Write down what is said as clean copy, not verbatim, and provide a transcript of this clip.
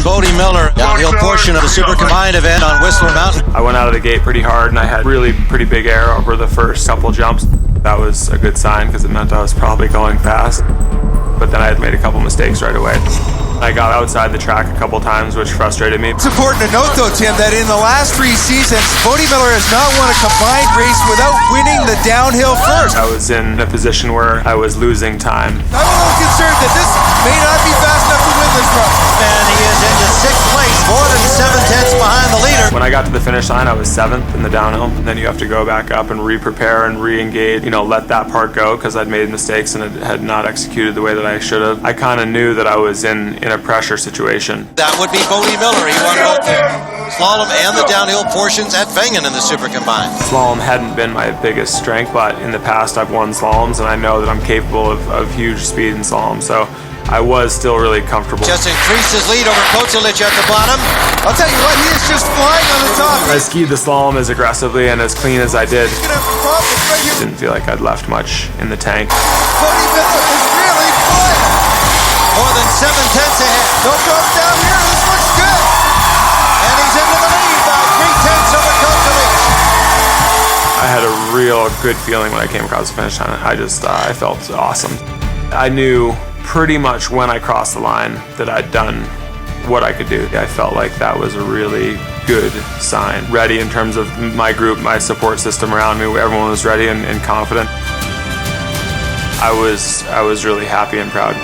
Bode Miller, downhill portion of the Super Combined event on Whistler Mountain. I went out of the gate pretty hard and I had really pretty big air over the first couple jumps. That was a good sign because it meant I was probably going fast. But then I had made a couple mistakes right away. I got outside the track a couple times, which frustrated me. It's important to note, though, Tim, that in the last 3 seasons, Bode Miller has not won a combined race without winning the downhill first. I was in a position where I was losing time. I'm a little concerned that this may not be fast enough to win this run. And he is into 6th place, more than 7/10 behind the leader. When I got to the finish line, I was 7th in the downhill. And then you have to go back up and re-prepare and re-engage, let that part go because I'd made mistakes and had not executed the way that I should have. I kind of knew that I was in a pressure situation. That would be Bode Miller. He won both the slalom and the downhill portions at Wengen in the Super Combined. Slalom hadn't been my biggest strength, but in the past I've won slaloms and I know that I'm capable of huge speed in slalom. So I was still really comfortable. Just increased his lead over Kozelich at the bottom. I'll tell you what, he is just flying on the top. I skied the slalom as aggressively and as clean as I did. He's gonna have a problem right here. Didn't feel like I'd left much in the tank. Bode Miller is really flying. More than 7/10 ahead. Don't drop down here. This looks good. And he's into the lead by 3/10 over Kozelich. I had a real good feeling when I came across the finish line. I felt awesome. I knew pretty much when I crossed the line that I'd done what I could do. I felt like that was a really good sign. Ready in terms of my group, my support system around me. Everyone was ready and confident. I was really happy and proud.